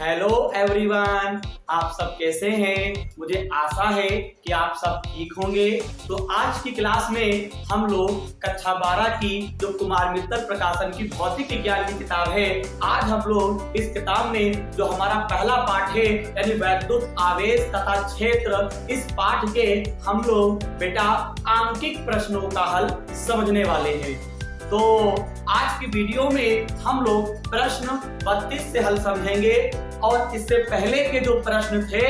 Hello everyone, आप सब कैसे हैं? मुझे आशा है कि आप सब ठीक होंगे। तो आज की क्लास में हम लोग कक्षा 12 की जो कुमार मित्तर प्रकाशन की भौतिक विज्ञान की किताब है, आज हम लोग इस किताब में जो हमारा पहला पाठ है यानी वैद्युत आवेश तथा क्षेत्र, इस पाठ के हम लोग बेटा आंकिक प्रश्नों का हल समझने वाले हैं। तो आज की वीडियो में हम लोग प्रश्न 32 से हल समझेंगे और इससे पहले के जो प्रश्न थे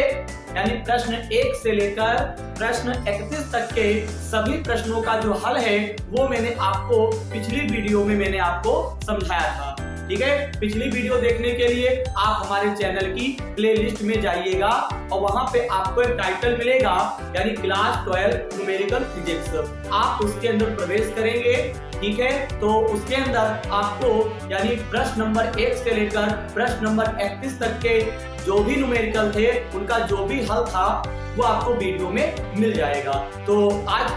यानी प्रश्न 1 से लेकर प्रश्न 31 तक के सभी प्रश्नों का जो हल है वो मैंने आपको पिछली वीडियो में समझाया था। ठीक है, पिछली वीडियो देखने के लिए आप हमारे चैनल की प्लेलिस्ट में जाइएगा और वहां पे आपको एक टाइटल मिलेगा यानी क्लास 12 न्यूमेरिकल फिजिक्स। आप उसके अंदर प्रवेश करेंगे, ठीक है, तो उसके अंदर आपको यानी प्रश्न नंबर 1 से लेकर प्रश्न नंबर 31 तक के जो भी न्यूमेरिकल थे उनका जो भी हल था वो आपको वीडियो में मिल जाएगा। तो आज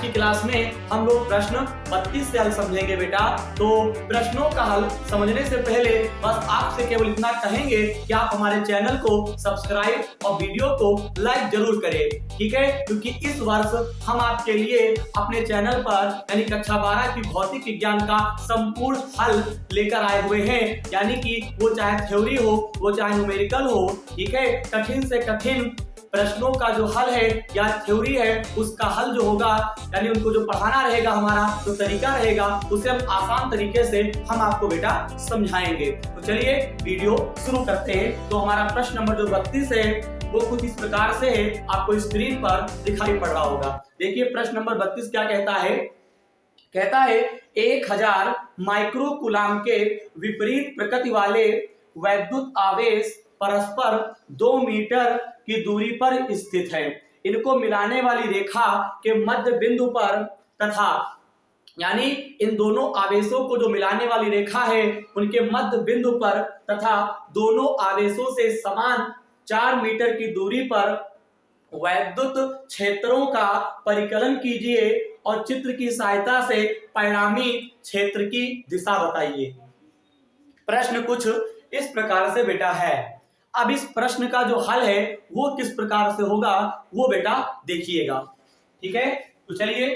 की क्लास में हम लोग प्रश्न 32 से हल समझेंगे बेटा। तो प्रश्नों का हल समझने से पहले बस आपसे केवल इतना कहेंगे कि आप हमारे चैनल को सब्सक्राइब और वीडियो को लाइक जरूर करें, ठीक है, क्योंकि इस वर्ष हम आपके लिए अपने चैनल पर यानी कक्षा 12 की भौतिक विज्ञान का संपूर्ण हल लेकर आए हुए हैं। यानी कि वो चाहे थ्योरी हो, वो चाहे न्यूमेरिकल हो, ठीक है, कठिन से कठिन प्रश्नों का जो हल है या थ्योरी है उसका हल जो होगा यानी उनको जो पढ़ाना रहेगा, हमारा जो तरीका रहेगा उसे हम आसान तरीके से हम आपको बेटा समझाएंगे। तो चलिए वीडियो शुरू करते हैं। तो हमारा प्रश्न नंबर जो 32 है वो कुछ इस प्रकार से है, आपको स्क्रीन पर दिखाई पड़ रहा होगा। देखिए प्रश्न नंबर 32 क्या कहता है 1000 माइक्रोकूलाम के विपरीत प्रकृति वाले वैद्युत आवेश परस्पर 2 मीटर की दूरी पर स्थित है। इनको मिलाने वाली रेखा के मध्य बिंदु पर तथा यानी इन दोनों आवेशों को जो मिलाने वाली रेखा है उनके मध्य बिंदु पर तथा दोनों आवेशों से समान 4 मीटर की दूरी पर वैद्युत क्षेत्रों का परिकलन कीजिए और चित्र की सहायता से परिणामी क्षेत्र की दिशा बताइए। प्रश्न कुछ इस प्रकार से बेटा है। अब इस प्रश्न का जो हल है वो किस प्रकार से होगा वो बेटा देखिएगा, ठीक है। तो चलिए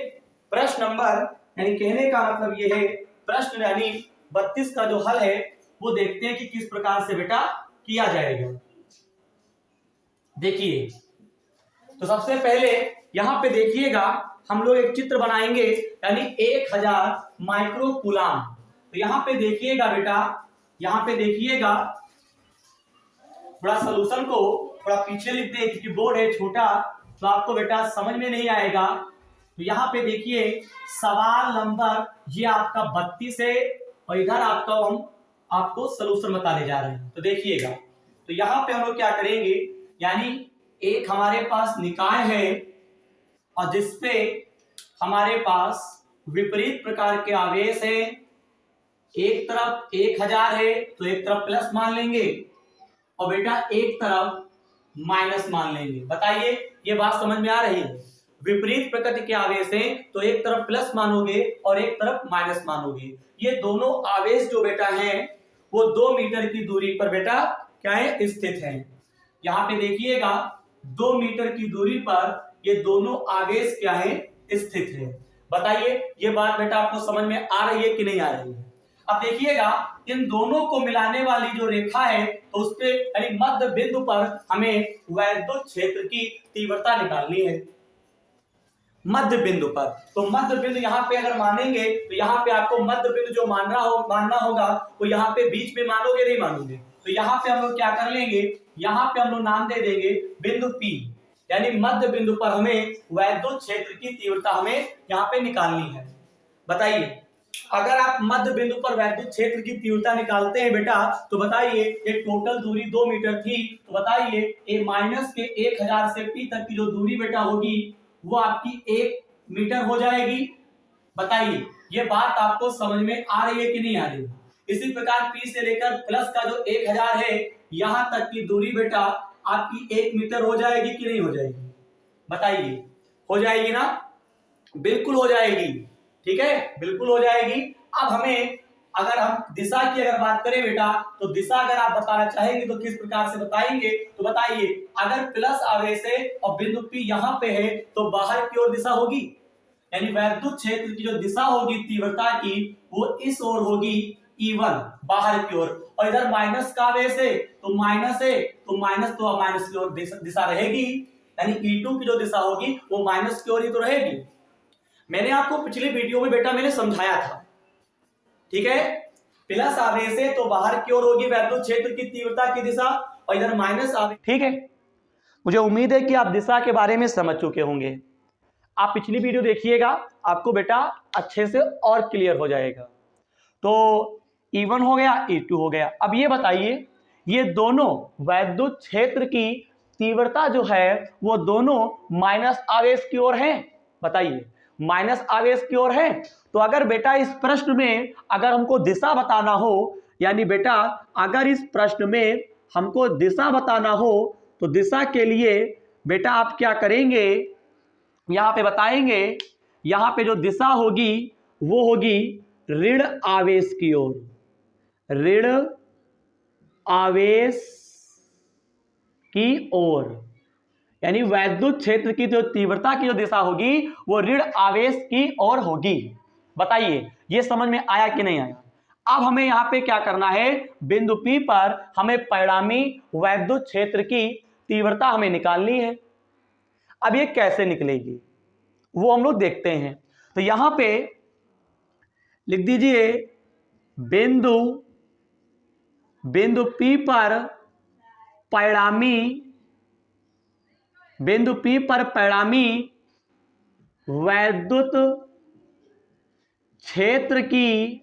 प्रश्न नंबर यानी कहने का मतलब ये है प्रश्न यानी 32 का जो हल है वो देखते हैं कि किस प्रकार से बेटा किया जाएगा। देखिए तो सबसे पहले यहाँ पे देखिएगा हम लोग एक चित्र बनाएंगे यानी 1000 माइक्रोकूलाम। तो यहाँ पे देखिएगा बेटा, यहाँ पे देखिएगा थोड़ा सोल्यूशन को थोड़ा पीछे लिख दे क्योंकि बोर्ड है छोटा तो आपको बेटा समझ में नहीं आएगा। तो यहाँ पे देखिए सवाल नंबर ये आपका 32 है और इधर हम आपको सोल्यूशन बताने जा रहे हैं। तो देखिएगा तो यहाँ पे हम लोग क्या करेंगे यानी एक हमारे पास निकाय है और जिसपे हमारे पास विपरीत प्रकार के आवेश है। एक तरफ 1000 है तो एक तरफ प्लस मान लेंगे और बेटा एक तरफ माइनस मान लेंगे। बताइए ये बात समझ में आ रही है? विपरीत प्रकृति के आवेश हैं तो एक तरफ प्लस मानोगे और एक तरफ माइनस मानोगे। ये दोनों आवेश जो बेटा हैं वो 2 मीटर की दूरी पर बेटा क्या है स्थित हैं। यहाँ पे देखिएगा 2 मीटर की दूरी पर ये दोनों आवेश क्या है स्थित है। बताइए ये बात बेटा आपको समझ में आ रही है कि नहीं आ रही है? अब देखिएगा इन दोनों को मिलाने वाली जो रेखा है तो उसपे यानी मध्य बिंदु पर हमें वैद्युत क्षेत्र की तीव्रता निकालनी है। मध्य बिंदु पर तो मध्य बिंदु यहाँ पे अगर मानेंगे तो यहाँ पे आपको मध्य बिंदु जो मानना होगा वो यहाँ पे बीच में मानोगे नहीं मानोगे। तो यहाँ पे हम लोग क्या कर लेंगे, यहाँ पे हम लोग नाम दे देंगे बिंदु P यानी मध्य बिंदु पर हमें वैद्युत क्षेत्र की तीव्रता हमें यहाँ पे निकालनी है। बताइए अगर आप मध्य बिंदु पर वैद्युत क्षेत्र की तीव्रता निकालते हैं बेटा तो बताइए ये टोटल दूरी 2 मीटर थी तो बताइए ए माइनस के 1000 से P तक की जो दूरी बेटा होगी वो आपकी 1 मीटर हो जाएगी। बताइए ये बात आपको समझ में आ रही है कि नहीं आ रही? इसी प्रकार P से लेकर प्लस का जो 1000 है यहाँ तक की दूरी बेटा आपकी 1 मीटर हो जाएगी कि नहीं हो जाएगी? बताइए हो जाएगी ना? बिल्कुल हो जाएगी, ठीक है, बिल्कुल हो जाएगी। अब हमें अगर हम दिशा की अगर बात करें बेटा, तो दिशा अगर आप बताना चाहेंगे तो किस प्रकार से बताएंगे, तो बताइए, अगर प्लस आवेश है और बिंदु P यहाँ पे है तो बाहर की ओर दिशा होगी, यानी वैद्युत क्षेत्र की जो दिशा होगी तीव्रता की वो इस ओर होगी E1 बाहर की ओर, और इधर माइनस का आवेश है तो माइनस है तो माइनस की ओर दिशा रहेगी, यानी E2 की जो दिशा होगी वो माइनस की ओर ही तो रहेगी। मैंने आपको पिछली वीडियो में बेटा मैंने समझाया था, ठीक है, प्लस आवेश है तो बाहर की ओर होगी वैद्युत क्षेत्र की तीव्रता की दिशा, और इधर माइनस आवेश, ठीक है। मुझे उम्मीद है कि आप दिशा के बारे में समझ चुके होंगे। आप पिछली वीडियो देखिएगा, आपको बेटा अच्छे से और क्लियर हो जाएगा। तो E1 हो गया, E2 हो गया। अब ये बताइए, ये दोनों वैद्युत क्षेत्र की तीव्रता जो है वो दोनों माइनस आवेश की ओर है। बताइए, माइनस आवेश की ओर है। तो अगर बेटा इस प्रश्न में अगर हमको दिशा बताना हो, यानी बेटा अगर इस प्रश्न में हमको दिशा बताना हो तो दिशा के लिए बेटा आप क्या करेंगे, यहां पे बताएंगे, यहां पे जो दिशा होगी वो होगी ऋण आवेश की ओर, ऋण आवेश की ओर, यानी वैद्युत क्षेत्र की जो तीव्रता की जो दिशा होगी वो ऋण आवेश की ओर होगी। बताइए ये समझ में आया कि नहीं आया। अब हमें यहां पे क्या करना है, बिंदु P पर हमें परिणामी वैद्युत क्षेत्र की तीव्रता हमें निकालनी है। अब ये कैसे निकलेगी वो हम लोग देखते हैं। तो यहां पे लिख दीजिए बिंदु P पर परिणामी वैद्युत क्षेत्र की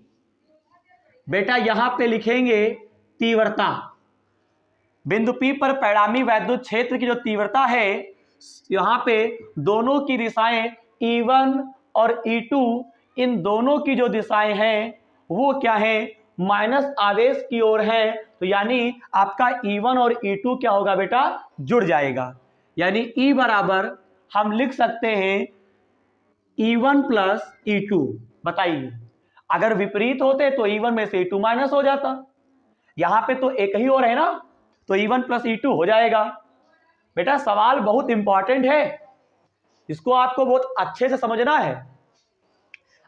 बेटा यहां पे लिखेंगे तीव्रता। बिंदु P पर परिणामी वैद्युत क्षेत्र की जो तीव्रता है, यहां पे दोनों की दिशाएं E1 और E2, इन दोनों की जो दिशाएं हैं वो क्या है, माइनस आवेश की ओर है। तो यानी आपका E1 और E2 क्या होगा बेटा, जुड़ जाएगा। यानी E बराबर हम लिख सकते हैं E1 प्लस E2। बताइए अगर विपरीत होते तो E1 में से E2 माइनस हो जाता, यहां पे तो एक ही ओर है ना, तो E1 प्लस E2 हो जाएगा। बेटा सवाल बहुत इंपॉर्टेंट है, इसको आपको बहुत अच्छे से समझना है।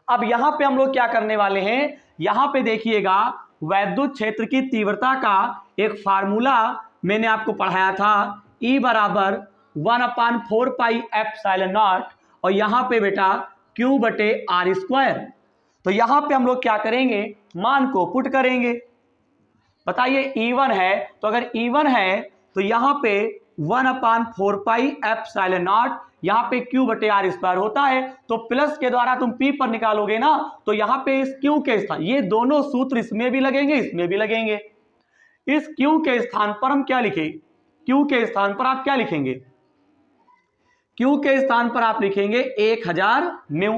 अब यहां पे हम लोग क्या करने वाले हैं, यहां पे देखिएगा वैद्युत क्षेत्र की तीव्रता का एक फार्मूला मैंने आपको पढ़ाया था, E बराबर 1/4 पाई एप्सिलॉन नॉट, और यहां पे बेटा Q बटे R स्क्वायर। तो यहां पे हम लोग क्या करेंगे, मान को पुट करेंगे। बताइए E1 है, तो अगर E1 है तो यहां पे 1/4 पाई एप्सिलॉन नॉट, यहां पे Q बटे R स्क्वायर होता है। तो प्लस के द्वारा तुम P पर निकालोगे ना, तो यहां पे इस Q के स्थान, ये दोनों सूत्र इसमें भी लगेंगे इसमें भी लगेंगे। इस Q के स्थान पर हम क्या लिखेंगे, Q के स्थान पर आप क्या लिखेंगे, Q के स्थान पर आप लिखेंगे 1000 म्यू,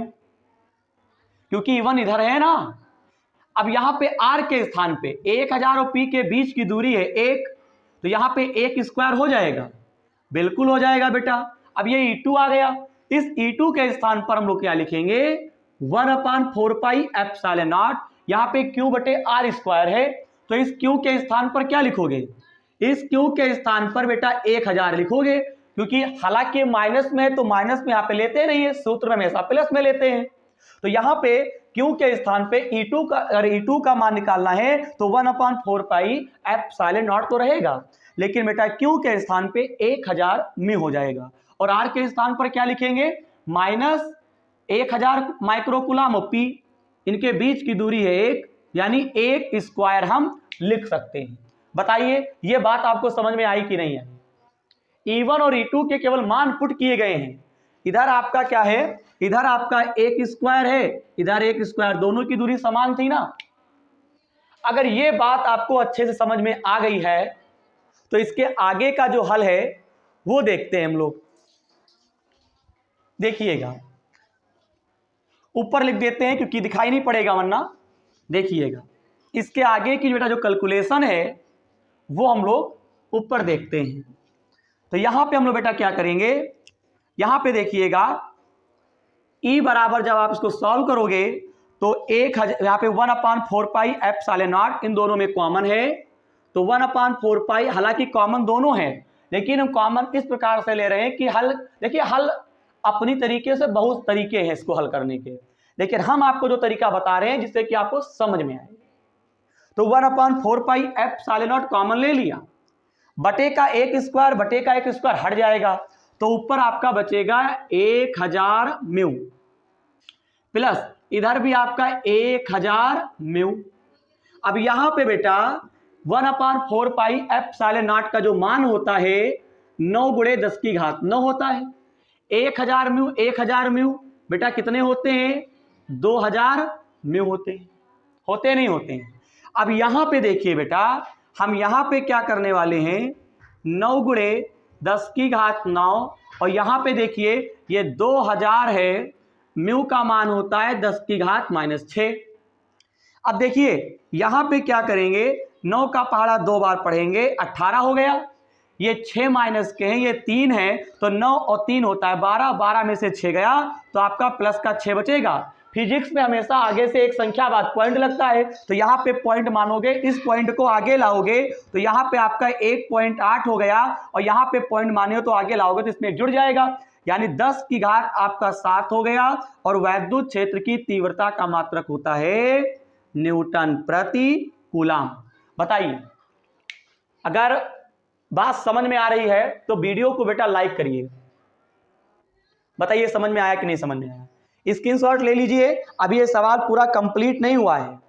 क्योंकि E1 इधर है ना। अब यहां पे R के स्थान पे 1000 और P के बीच की दूरी है 1, तो यहां पे 1 स्क्वायर हो जाएगा, बिल्कुल हो जाएगा बेटा। अब ये E2 आ गया, इस E2 के स्थान पर हम लोग क्या लिखेंगे, 1/4 पाई एप्सिलॉन नॉट, यहां पे Q बटे R स्क्वायर है। तो इस Q के स्थान पर क्या लिखोगे, इस Q के स्थान पर बेटा 1000 लिखोगे, क्योंकि हालांकि माइनस में है तो माइनस में यहां पे लेते नहीं है, सूत्र में हमेशा प्लस में लेते हैं। तो यहां पे Q के स्थान पे E2 का, अगर E2 का मान निकालना है तो 1/4 पाई एप्सिलॉन नॉट तो रहेगा, लेकिन बेटा Q के स्थान पे 1000 म्यू हो जाएगा। और R के स्थान पर क्या लिखेंगे, माइनस 1000 माइक्रोकूलम और P, इनके बीच की दूरी है 1, यानी 1 स्क्वायर हम लिख सकते हैं। बताइए ये बात आपको समझ में आई कि नहीं है। E1 और E2 के केवल मान पुट किए गए हैं। इधर आपका क्या है, इधर आपका 1 स्क्वायर है, इधर 1 स्क्वायर, दोनों की दूरी समान थी ना। अगर ये बात आपको अच्छे से समझ में आ गई है तो इसके आगे का जो हल है वो देखते हैं हम लोग। देखिएगा ऊपर लिख देते हैं क्योंकि दिखाई नहीं पड़ेगा वरना। देखिएगा इसके आगे की बेटा जो कैलकुलेशन है वो हम लोग ऊपर देखते हैं। तो यहां पे हम लोग बेटा क्या करेंगे, यहां पे देखिएगा E बराबर जब आप इसको सॉल्व करोगे तो यहाँ पे 1/4 एफ साले नॉट इन दोनों में कॉमन है, तो 1/4 हालांकि कॉमन दोनों है, लेकिन हम कॉमन इस प्रकार से ले रहे हैं कि हल, देखिए हल अपनी तरीके से बहुत तरीके हैं इसको हल करने के, लेकिन हम आपको जो तरीका बता रहे हैं जिससे कि आपको समझ में आए। तो 1/4 एफ साले नॉट कॉमन ले लिया, बटे का एक स्क्वायर हट जाएगा, तो ऊपर आपका बचेगा 1000 म्यू, प्लस इधर भी आपका 1000 म्यू। अब यहां पे बेटा 1/4 एफ साले नॉट का जो मान होता है 9 × 10⁻9 होता है। 1000 म्यू बेटा कितने होते हैं? 2000 म्यू होते हैं, होते नहीं होते हैं। अब यहां पे देखिए बेटा, हम यहां पे क्या करने वाले हैं, 9 × 10⁻9, और यहां पे देखिए ये 2000 है, म्यू का मान होता है 10⁻⁻6। अब देखिए यहां पे क्या करेंगे, 9 का पहाड़ा 2 बार पढ़ेंगे, 18 हो गया, ये 6 माइनस के हैं, ये 3 है, तो 9 और 3 होता है 12, 12 में से 6 गया, तो आपका प्लस का 6 बचेगा। फिजिक्स में हमेशा आगे से एक संख्या बाद पॉइंट लगता है, तो यहाँ पे पॉइंट मानोगे, इस पॉइंट को आगे लाओगे तो यहाँ पे आपका 1.8 हो गया, और यहाँ पे पॉइंट माने हो तो आगे लाओगे तो इसमें जुड़ जाएगा, यानी 10 की घात आपका 7 हो गया। और वैद्युत क्षेत्र की तीव्रता का मात्रक होता है न्यूटन प्रति कूलम। बताइए, अगर बात समझ में आ रही है तो वीडियो को बेटा लाइक करिए। बताइए समझ में आया कि नहीं समझ में आया? स्क्रीनशॉट ले लीजिए। अभी ये सवाल पूरा कंप्लीट नहीं हुआ है,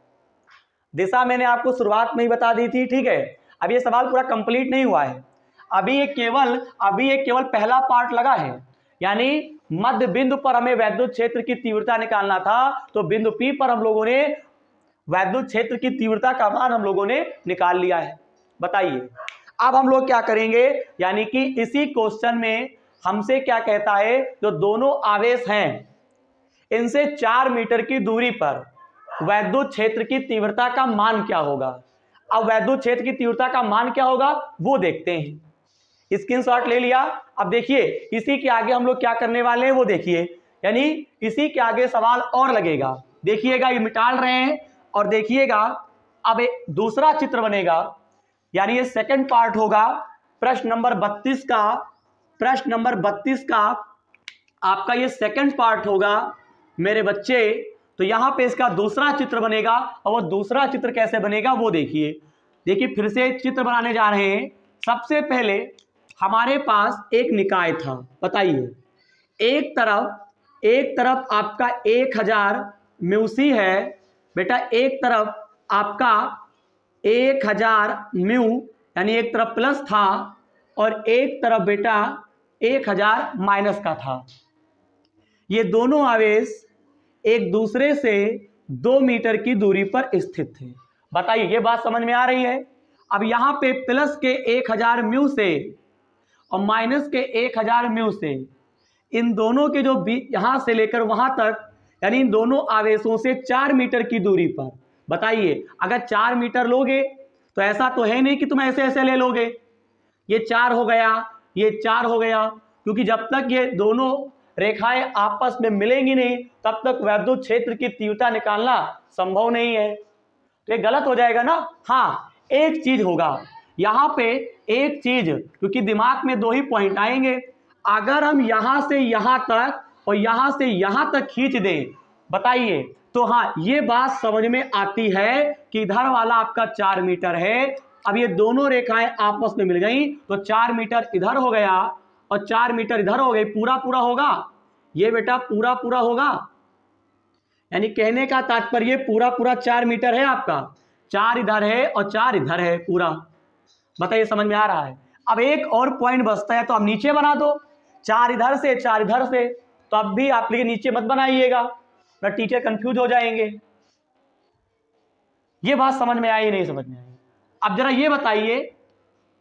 दिशा मैंने आपको शुरुआत में ही बता दी थी, ठीक है। अभी ये सवाल पूरा कंप्लीट नहीं हुआ है, अभी ये केवल पहला पार्ट लगा है, यानी मध्य बिंदु पर हमें वैद्युत क्षेत्र की तीव्रता निकालना था, तो बिंदु P पर हम लोगों ने वैद्युत क्षेत्र की तीव्रता का मान हम लोगों ने निकाल लिया है। बताइए अब हम लोग क्या करेंगे, यानी कि इसी क्वेश्चन में हमसे क्या कहता है, जो दोनों आवेश हैं इनसे 4 मीटर की दूरी पर वैद्युत क्षेत्र की तीव्रता का मान क्या होगा। अब वैद्युत क्षेत्र की तीव्रता का मान क्या होगा वो देखते हैं। स्क्रीनशॉट ले लिया। अब देखिए इसी के आगे हम लोग क्या करने वाले हैं वो देखिए, यानी इसी के आगे सवाल और लगेगा। देखिएगा ये मिटाल रहे हैं, और देखिएगा अब एक दूसरा चित्र बनेगा, यानी ये सेकंड पार्ट होगा प्रश्न नंबर 32 का आपका ये सेकंड पार्ट होगा मेरे बच्चे। तो यहां पे इसका दूसरा चित्र बनेगा, और वो दूसरा चित्र कैसे बनेगा वो देखिए फिर से चित्र बनाने जा रहे हैं। सबसे पहले हमारे पास एक निकाय था, बताइए एक तरफ आपका 1000 म्यूसी है बेटा, एक तरफ आपका 1000 म्यू, यानी एक तरफ प्लस था और एक तरफ बेटा 1000 माइनस का था। ये दोनों आवेश एक दूसरे से 2 मीटर की दूरी पर स्थित थे। बताइए ये बात समझ में आ रही है? अब यहां पे प्लस के 1000 म्यू से और माइनस के 1000 म्यू से, इन दोनों के जो यहां से लेकर वहां तक, यानी इन दोनों आवेशों से 4 मीटर की दूरी पर। बताइए अगर 4 मीटर लोगे तो ऐसा तो है नहीं कि तुम ऐसे ऐसे ले लोगे, ये 4 हो गया, ये 4 हो गया, क्योंकि जब तक ये दोनों रेखाएं आपस में मिलेंगी नहीं तब तक वैद्युत क्षेत्र की तीव्रता निकालना संभव नहीं है, तो ये गलत हो जाएगा ना। हाँ एक चीज होगा यहाँ पे, एक चीज, क्योंकि दिमाग में 2 ही पॉइंट आएंगे, अगर हम यहां से यहां तक और यहां से यहां तक खींच दें, बताइए तो हाँ ये बात समझ में आती है कि इधर वाला आपका 4 मीटर है। अब ये दोनों रेखाएं आपस में मिल गई तो 4 मीटर इधर हो गया और 4 मीटर इधर हो गई, पूरा पूरा होगा ये बेटा, पूरा पूरा होगा, यानी कहने का तात्पर्य पूरा पूरा 4 मीटर है आपका, 4 इधर है और 4 इधर है पूरा। बताइए समझ में आ रहा है? अब एक और पॉइंट बचता है, तो आप नीचे बना दो, 4 इधर से 4 इधर से, तो अब भी आप लेकिन नीचे मत बनाइएगा ना, टीचर कंफ्यूज हो जाएंगे। ये बात समझ में आई नहीं समझ में आई? अब जरा ये बताइए,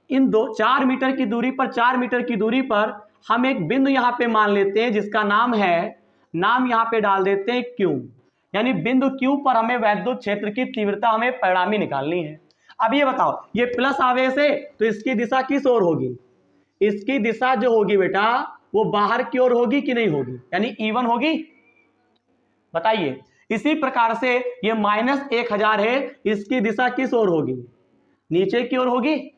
इन 4 मीटर की दूरी पर, 4 मीटर की दूरी पर हम एक बिंदु यहां पे मान लेते हैं जिसका नाम यहां पे डाल देते हैं Q, यानी बिंदु Q पर हमें वैद्युत क्षेत्र की तीव्रता हमें परिणामी निकालनी है। अब ये बताओ, ये प्लस आवेश है तो इसकी दिशा किस ओर होगी? इसकी दिशा जो होगी बेटा वो बाहर की ओर होगी कि नहीं होगी, यानी E1 होगी। बताइए इसी प्रकार से ये -1000 है, इसकी दिशा किस ओर होगी? नीचे की ओर होगी।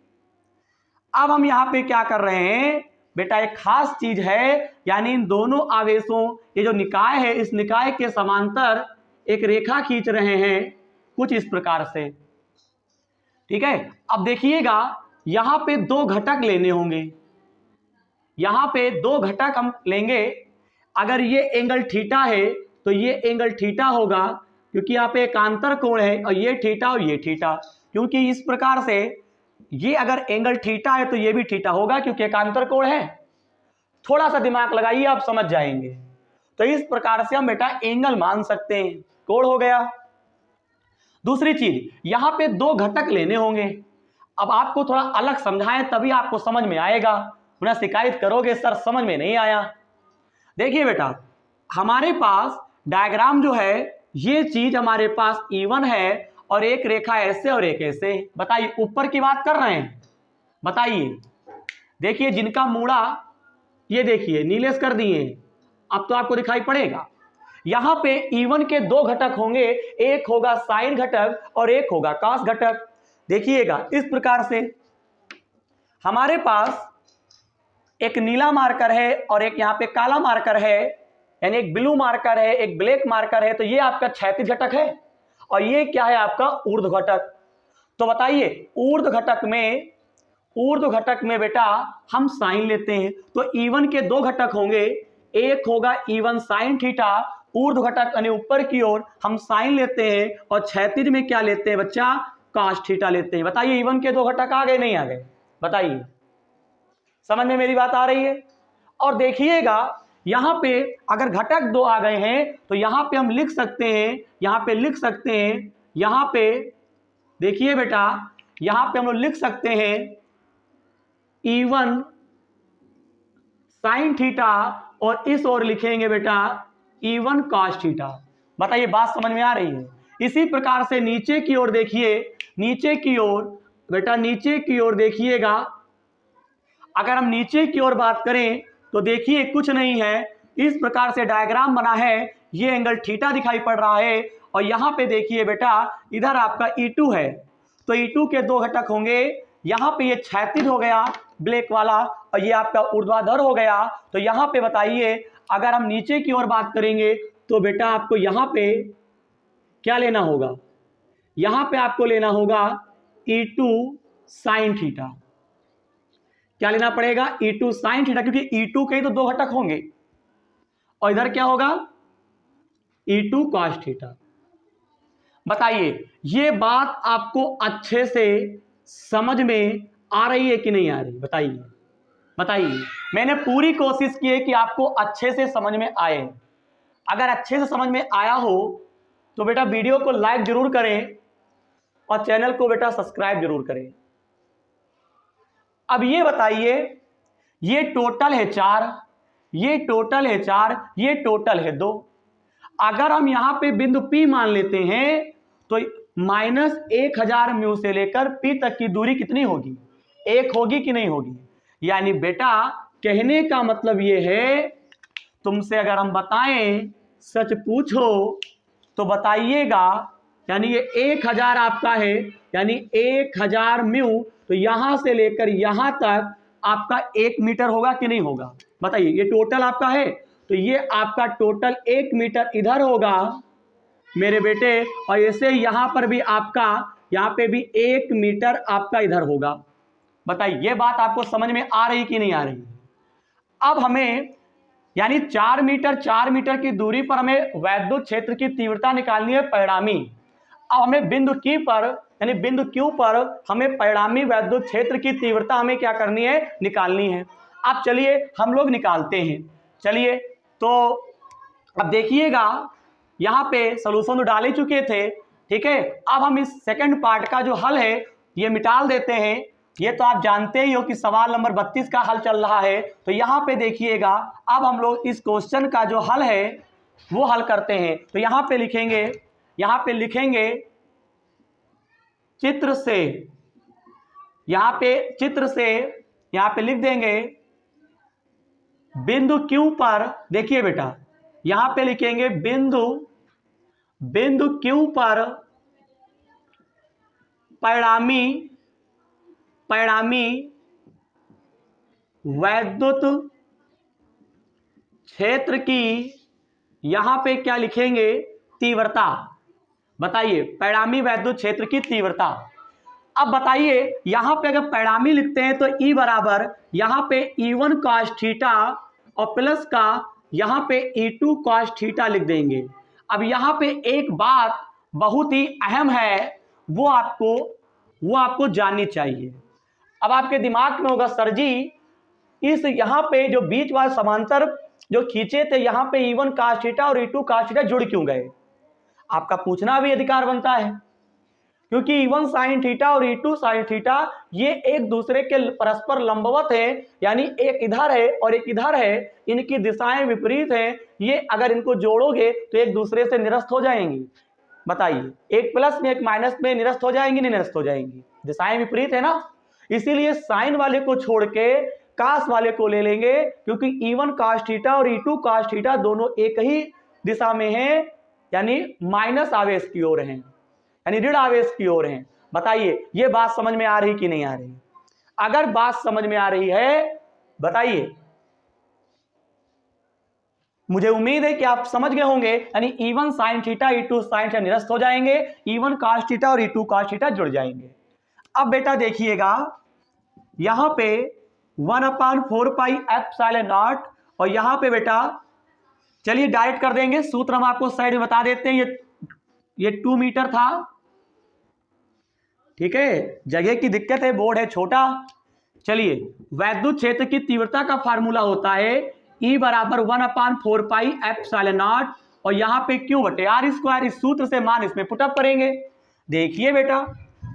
अब हम यहां पे क्या कर रहे हैं बेटा, एक खास चीज है, यानी इन दोनों आवेशों, ये जो निकाय है, इस निकाय के समांतर एक रेखा खींच रहे हैं कुछ इस प्रकार से। ठीक है, अब देखिएगा यहां पे 2 घटक लेने होंगे, यहां पे 2 घटक हम लेंगे। अगर ये एंगल थीटा है तो ये एंगल थीटा होगा, क्योंकि यहाँ पे एकांतर कोण है, और ये थीटा और ये थीटा, क्योंकि इस प्रकार से ये अगर एंगल थीटा है तो ये भी थीटा होगा, क्योंकि एकांतर कोण है। थोड़ा सा दिमाग लगाइए, आप समझ जाएंगे। तो इस प्रकार से हम बेटा एंगल मान सकते हैं, कोण हो गया। दूसरी चीज, यहां पे 2 घटक लेने होंगे। अब आपको थोड़ा अलग समझाएं तभी आपको समझ में आएगा, वरना शिकायत करोगे सर समझ में नहीं आया। देखिए बेटा, हमारे पास डायग्राम जो है, ये चीज हमारे पास E1 है और एक रेखा ऐसे और एक ऐसे। बताइए, ऊपर की बात कर रहे हैं, बताइए। देखिए जिनका मूड़ा ये देखिए नीलेश कर दिए, अब तो आपको दिखाई पड़ेगा। यहां पे E1 के 2 घटक होंगे, एक होगा साइन घटक और एक होगा कॉस घटक। देखिएगा इस प्रकार से हमारे पास एक नीला मार्कर है और एक यहां पे काला मार्कर है, यानी एक ब्लू मार्कर है, एक ब्लैक मार्कर है। तो ये आपका क्षैतिज घटक है और ये क्या है आपका ऊर्ध्व घटक। तो बताइए ऊर्ध्व घटक में बेटा हम साइन लेते हैं, तो E1 के 2 घटक होंगे, एक होगा E1 साइन थीटा, ऊर्ध्व घटक यानी ऊपर की ओर हम साइन लेते हैं, और क्षैतिज में क्या लेते हैं बच्चा, कॉस थीटा लेते हैं। बताइए E1 के 2 घटक आ गए नहीं आ गए? बताइए, समझ में मेरी बात आ रही है? और देखिएगा यहां पे अगर घटक 2 आ गए हैं तो यहां पे हम लिख सकते हैं, यहां पे देखिए बेटा, यहां पे हम लोग लिख सकते हैं E1 साइन थीटा और इस ओर लिखेंगे बेटा E1 कॉस थीटा। बताइए बात समझ में आ रही है? इसी प्रकार से नीचे की ओर देखिए, नीचे की ओर देखिएगा, अगर हम नीचे की ओर बात करें तो देखिए कुछ नहीं है, इस प्रकार से डायग्राम बना है, ये एंगल थीटा दिखाई पड़ रहा है, और यहां पे देखिए बेटा इधर आपका E2 है, तो E2 के 2 घटक होंगे, यहां पे ये क्षैतिज हो गया ब्लैक वाला और ये आपका ऊर्ध्वाधर हो गया। तो यहां पे बताइए अगर हम नीचे की ओर बात करेंगे तो बेटा आपको यहां पे क्या लेना होगा, यहां पे आपको लेना होगा E2 साइन थीटा। क्या लेना पड़ेगा? E2 साइन थीटा, क्योंकि E2 के ही तो 2 घटक होंगे, और इधर क्या होगा E2 कॉस थीटा। बताइए ये बात आपको अच्छे से समझ में आ रही है कि नहीं आ रही? बताइए। मैंने पूरी कोशिश की है कि आपको अच्छे से समझ में आए। अगर अच्छे से समझ में आया हो तो बेटा वीडियो को लाइक जरूर करें और चैनल को बेटा सब्सक्राइब जरूर करें। अब ये बताइए, ये टोटल है 4, ये टोटल है 4, ये टोटल है 2। अगर हम यहां पे बिंदु P मान लेते हैं तो -1000 म्यू से लेकर P तक की दूरी कितनी होगी? 1 होगी कि नहीं होगी? यानी बेटा कहने का मतलब ये है, तुमसे अगर हम बताएं, सच पूछो तो बताइएगा, यानी ये 1000 आपका है, यानी 1000 म्यू, तो यहां से लेकर यहां तक आपका 1 मीटर होगा कि नहीं होगा? बताइए, ये टोटल आपका है तो ये आपका टोटल 1 मीटर इधर होगा मेरे बेटे, और ऐसे यहां पर भी आपका, यहां पे भी 1 मीटर आपका इधर होगा। बताइए ये बात आपको समझ में आ रही कि नहीं आ रही? अब हमें यानी 4 मीटर की दूरी पर हमें वैद्युत क्षेत्र की तीव्रता निकालनी है, परिणामी। अब हमें बिंदु Q पर यानी बिंदु Q पर हमें परिणामी वैद्युत क्षेत्र की तीव्रता हमें क्या करनी है, निकालनी है। अब चलिए हम लोग निकालते हैं। चलिए तो अब देखिएगा यहाँ पे सॉल्यूशन तो डाल ही चुके थे, ठीक है। अब हम इस सेकंड पार्ट का जो हल है ये मिटाल देते हैं। ये तो आप जानते ही हो कि सवाल नंबर 32 का हल चल रहा है। तो यहाँ पे देखिएगा, अब हम लोग इस क्वेश्चन का जो हल है वो हल करते हैं। तो यहाँ पे लिखेंगे चित्र से, यहाँ पे लिख देंगे बिंदु Q पर। देखिए बेटा यहाँ पे लिखेंगे बिंदु Q पर परिणामी वैद्युत क्षेत्र की यहां पे क्या लिखेंगे, तीव्रता। बताइए परिणामी वैद्युत क्षेत्र की तीव्रता। अब बताइए यहां पे अगर परिणामी लिखते हैं तो E बराबर यहां पे E1 cos थीटा और प्लस का यहां पे E2 cos थीटा लिख देंगे। अब यहां पे एक बात बहुत ही अहम है, वो आपको जाननी चाहिए। अब आपके दिमाग में होगा सर जी इस यहां पे जो बीच वाले समांतर जो खींचे थे यहां पे E1 cos थीटा और E2 cos थीटा जुड़ क्यों गए। आपका पूछना भी अधिकार बनता है, क्योंकि E1 sin थीटा और E2 sin थीटा ये एक दूसरे के परस्पर लंबवत है, यानी एक इधर है और एक इधर है, इनकी दिशाएं विपरीत हैं। ये अगर इनको जोड़ोगे तो एक दूसरे से निरस्त हो जाएंगी। बताइए एक प्लस में एक माइनस में निरस्त हो जाएंगी, नहीं निरस्त हो जाएंगी, दिशाएं विपरीत है ना। इसीलिए साइन वाले को छोड़ के कास वाले को ले लेंगे, क्योंकि E1 cos थीटा और E2 cos थीटा दोनों एक ही दिशा में हैं, यानी माइनस आवेश की ओर हैं, यानी ऋण आवेश की ओर हैं। बताइए ये बात समझ में आ रही कि नहीं आ रही। अगर बात समझ में आ रही है बताइए, मुझे उम्मीद है कि आप समझ गए होंगे। यानी E1 sin theta E2 sin theta निरस्त हो जाएंगे, E1 cos थीटा और E2 cos थीटा जुड़ जाएंगे। अब बेटा देखिएगा यहां पे 1/4 पाई एप्सिलॉन नॉट, और यहां पे बेटा चलिए डायरेक्ट कर देंगे, सूत्र हम आपको साइड में बता देते हैं। ये 2 मीटर था, ठीक है, जगह की दिक्कत है, बोर्ड है छोटा। चलिए वैद्युत क्षेत्र की तीव्रता का फार्मूला होता है E बराबर 1/4 पाई एप्सिलॉन नॉट, और यहां पे Q बटे R स्क्वायर। इस सूत्र से मान इसमें पुटअप करेंगे। देखिए बेटा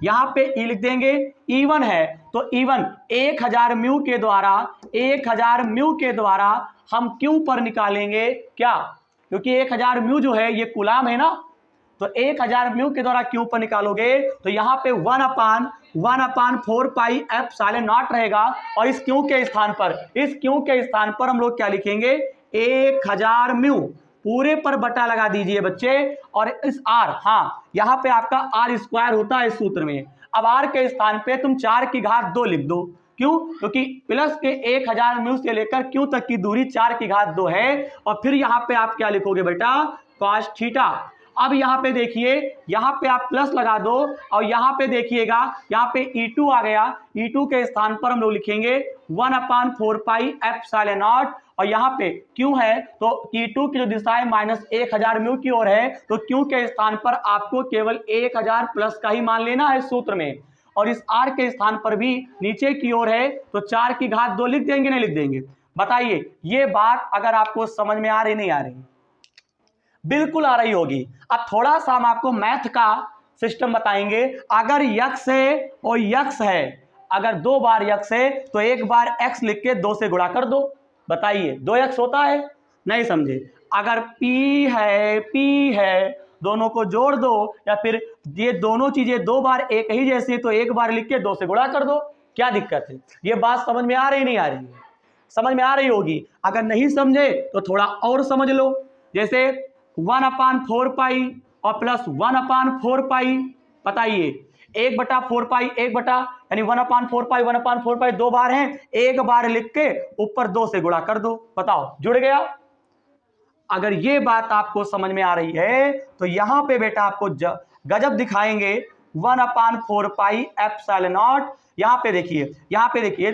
यहां पे E लिख देंगे, E1 है तो E1 1000 म्यू के द्वारा 1000 म्यू के द्वारा हम Q पर निकालेंगे क्या, क्योंकि 1000 म्यू जो है ये कूलाम है ना, तो 1000 म्यू के द्वारा Q पर निकालोगे तो यहाँ पे 1/4 पाई एप्सिलॉन नॉट रहेगा। और इस Q के स्थान पर हम लोग क्या लिखेंगे, 1000 म्यू पूरे पर बटा लगा दीजिए बच्चे, और इस R, हाँ यहाँ पे आपका R स्क्वायर होता है इस सूत्र में। अब R के स्थान पे तुम 4 की घात 2 लिख दो, क्यों, क्योंकि प्लस के 1000 म्यू से लेकर Q तक की दूरी 4 की घात 2 है। और फिर यहाँ पे आप क्या लिखोगे बेटा, cos थीटा। अब यहाँ पे देखिए यहाँ पे आप प्लस लगा दो, और यहाँ पे देखिएगा यहाँ पे E2 आ गया, E2 के स्थान पर हम लोग लिखेंगे 1/4 पाई एप्सिलॉन नॉट, और यहाँ पे Q है तो E2 की जो दिशा है -1000 म्यू की ओर है, तो Q के स्थान पर आपको केवल 1000 प्लस का ही मान लेना है सूत्र में। और इस R के स्थान पर भी नीचे की ओर है तो 4 की घात 2 लिख देंगे, नहीं लिख देंगे। बताइए ये बात अगर आपको समझ में आ रही नहीं आ रही, बिल्कुल आ रही होगी। अब थोड़ा सा हम आपको मैथ का सिस्टम बताएंगे। अगर यक्स है और यक्स है, अगर 2 बार यक्स है तो एक बार x लिख के 2 से गुणा कर दो। बताइए 2x होता है, नहीं समझे। अगर p है दोनों को जोड़ दो, या फिर ये दोनों चीजें 2 बार एक ही जैसी तो एक बार लिख के 2 से गुणा कर दो, क्या दिक्कत है। ये बात समझ में आ रही नहीं आ रही, समझ में आ रही होगी। अगर नहीं समझे तो थोड़ा और समझ लो, जैसे 1/4 पाई और प्लस 1/4 पाई। बताइए 1/4 पाई 1 बटा, यानी 1/4 पाई 2 बार हैं, एक बार लिख के ऊपर 2 से गुणा कर दो। बताओ जुड़ गया। अगर ये बात आपको समझ में आ रही है तो यहां पे बेटा आपको गजब दिखाएंगे 1/4 पाई एप्सिलॉन नॉट। यहाँ पे देखिए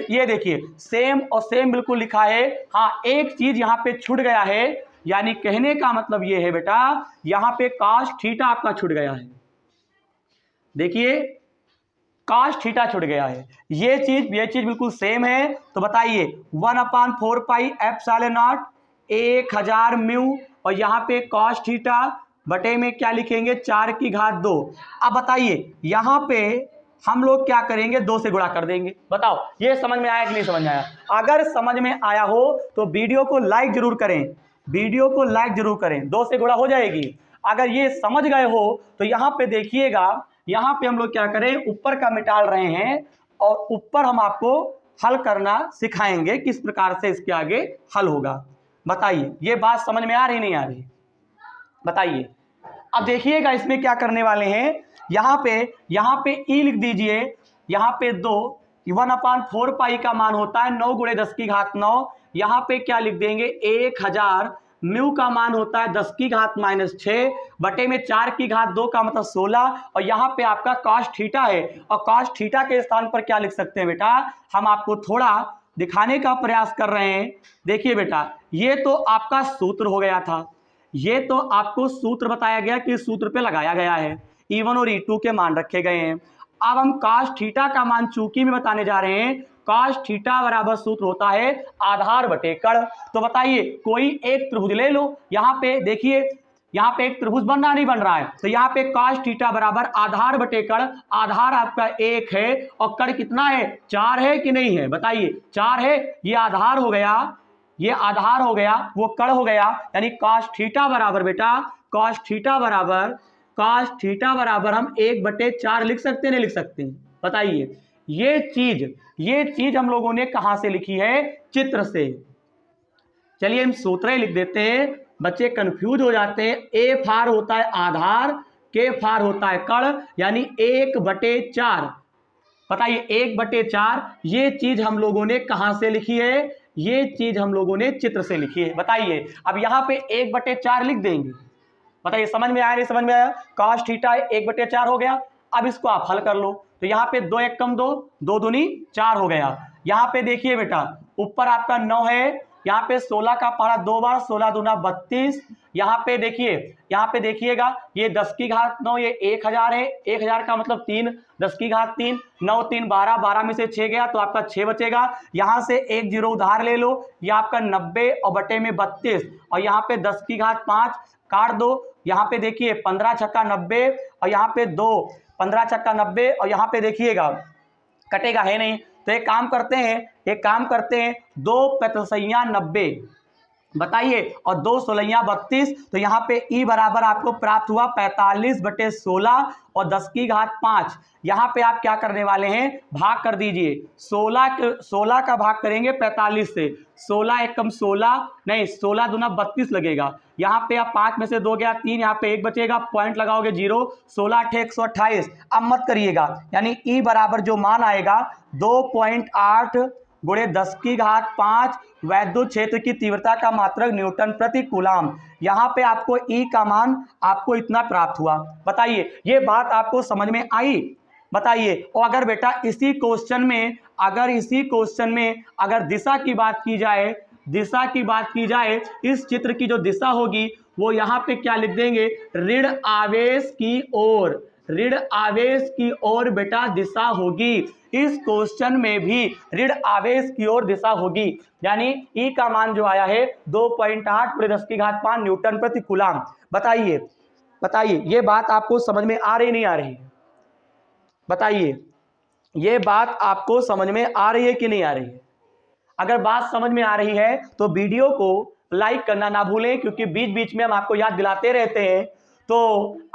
ये देखिए सेम और सेम बिल्कुल लिखा है। हाँ एक चीज यहाँ पे छूट गया है, यानी कहने का मतलब ये है बेटा यहां पे cos थीटा आपका छूट गया है। देखिए cos थीटा छूट गया है, ये चीज बिल्कुल सेम है। तो बताइए 1/4 पाई एप्सिलॉन नॉट 1000 म्यू, और यहां पे cos थीटा बटे में क्या लिखेंगे 4 की घात 2। अब बताइए यहां पे हम लोग क्या करेंगे, 2 से गुणा कर देंगे। बताओ ये समझ में आया कि नहीं समझ में आया। अगर समझ में आया हो तो वीडियो को लाइक जरूर करें, 2 से गुणा हो जाएगी। अगर ये समझ गए हो तो यहाँ पे देखिएगा, यहाँ पे हम लोग क्या करें, ऊपर का मिटाल रहे हैं और ऊपर हम आपको हल करना सिखाएंगे, किस प्रकार से इसके आगे हल होगा। बताइए ये बात समझ में आ रही नहीं आ रही, बताइए। अब देखिएगा इसमें क्या करने वाले हैं, यहाँ पे ई लिख दीजिए, यहाँ पे 2 1/4 पाई का मान होता है 9 × 10⁻9। यहाँ पे क्या लिख देंगे 1000, म्यू का मान होता है 10⁻6 बटे में 4⁻2 का मतलब 16, और यहाँ पे आपका cos थीटा है, और cos थीटा के स्थान पर क्या लिख सकते हैं बेटा, हम आपको थोड़ा दिखाने का प्रयास कर रहे हैं। देखिए बेटा, ये तो आपका सूत्र हो गया था, ये तो आपको सूत्र बताया गया कि सूत्र पे लगाया गया है, E1 और E2 के मान रखे गए हैं। अब हम cos थीटा का मान चूंकि में बताने जा रहे हैं, cos थीटा बराबर सूत्र होता है आधार बटे कण। तो बताइए कोई एक त्रिभुज ले लो, यहाँ पे देखिए, यहाँ पे एक त्रिभुज बन रहा नहीं बन रहा है, तो यहाँ पे cos थीटा बराबर आधार बटे कण, आधार आपका 1 है और कण कितना है 4 है कि नहीं है, बताइए 4 है, ये आधार हो गया, ये आधार हो गया, वो कण हो गया, यानी cos थीटा बराबर बेटा, cos थीटा बराबर हम 1/4 लिख सकते हैं नहीं लिख सकते हैं, बताइए। ये चीज हम लोगों ने कहां से लिखी है, चित्र से। चलिए हम सूत्र लिख देते हैं, बच्चे कंफ्यूज हो जाते हैं। ए फार होता है आधार, के फार होता है कण, यानी 1/4। बताइए 1/4, ये चीज हम लोगों ने कहां से लिखी है, ये चीज हम लोगों ने चित्र से लिखी है। बताइए अब यहाँ पे 1/4 लिख देंगे, बताइए समझ में आया नहीं समझ में आया, cos थीटा 1/4 हो गया। अब इसको आप हल कर लो, तो यहाँ पे 2 1 2, 2 दूनी 4 हो गया। यहाँ पे देखिए बेटा, ऊपर आपका 9 है, यहाँ पे 16 का पहाड़ा 2 बार, 16 दूना 32। यहाँ पे देखिए, यहाँ पे देखिएगा, ये 10⁻9, ये 1000 है, 1000 का मतलब 3, 10⁻3, 9 3 12, 12 में से 6 गया तो आपका 6 बचेगा। यहाँ से 1 0 उधार ले लो, ये आपका 90 और बटे में 32, और यहाँ पे 10⁻5 काट दो। यहाँ पे देखिए 15 छक्का 90, और यहाँ पे 2 15 छक्का 90, और यहाँ पे देखिएगा कटेगा है नहीं, तो एक काम करते हैं 2 पैंतसैया 90, बताइए, और 2 16 32, तो यहाँ पे ई बराबर आपको प्राप्त हुआ 45/16 और 10⁻5। यहाँ पे आप क्या करने वाले हैं, भाग कर दीजिए, 16 का भाग करेंगे 45 से, 16 एकम 16 नहीं, 16 दूना 32 लगेगा। यहाँ पे आप 5 में से 2 गया 3, यहाँ पे 1 बचेगा, पॉइंट लगाओगे 0, 16 8 128। अब मत करिएगा, यानी ई बराबर जो मान आएगा 2.8 × 10⁻5 वैद्युत क्षेत्र की तीव्रता का मात्रक न्यूटन प्रति कूलाम। यहाँ पे आपको ई का मान आपको इतना प्राप्त हुआ। बताइए ये बात आपको समझ में आई, बताइए। और अगर बेटा इसी क्वेश्चन में अगर दिशा की बात की जाए, इस चित्र की जो दिशा होगी वो यहाँ पे क्या लिख देंगे, ऋण आवेश की ओर बेटा दिशा होगी। इस क्वेश्चन में भी ऋण आवेश की ओर दिशा होगी, यानी ई का मान जो आया है 2.8 × 10⁻5 न्यूटन प्रति कूलाम। बताइए ये बात आपको समझ में आ रही नहीं आ रही, बताइए ये बात आपको समझ में आ रही है कि नहीं आ रही है। अगर बात समझ में आ रही है तो वीडियो को लाइक करना ना भूलें, क्योंकि बीच बीच में हम आपको याद दिलाते रहते हैं। तो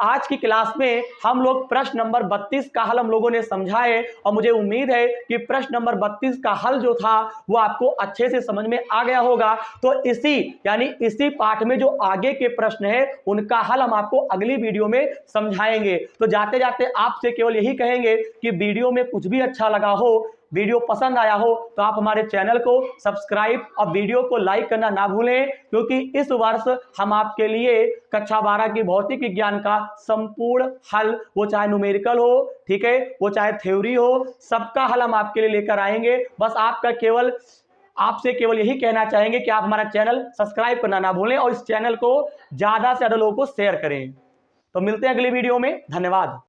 आज की क्लास में हम लोग प्रश्न नंबर 32 का हल हम लोगों ने समझा है, और मुझे उम्मीद है कि प्रश्न नंबर 32 का हल जो था वो आपको अच्छे से समझ में आ गया होगा। तो इसी पाठ में जो आगे के प्रश्न है उनका हल हम आपको अगली वीडियो में समझाएंगे। तो जाते जाते आपसे केवल यही कहेंगे कि वीडियो में कुछ भी अच्छा लगा हो, वीडियो पसंद आया हो, तो आप हमारे चैनल को सब्सक्राइब और वीडियो को लाइक करना ना भूलें, क्योंकि इस वर्ष हम आपके लिए कक्षा 12 की भौतिक विज्ञान का संपूर्ण हल, वो चाहे न्यूमेरिकल हो, ठीक है, वो चाहे थ्योरी हो, सबका हल हम आपके लिए लेकर आएंगे। बस आपसे केवल यही कहना चाहेंगे कि आप हमारा चैनल सब्सक्राइब करना ना भूलें और इस चैनल को ज़्यादा से ज़्यादा लोगों को शेयर करें। तो मिलते हैं अगली वीडियो में, धन्यवाद।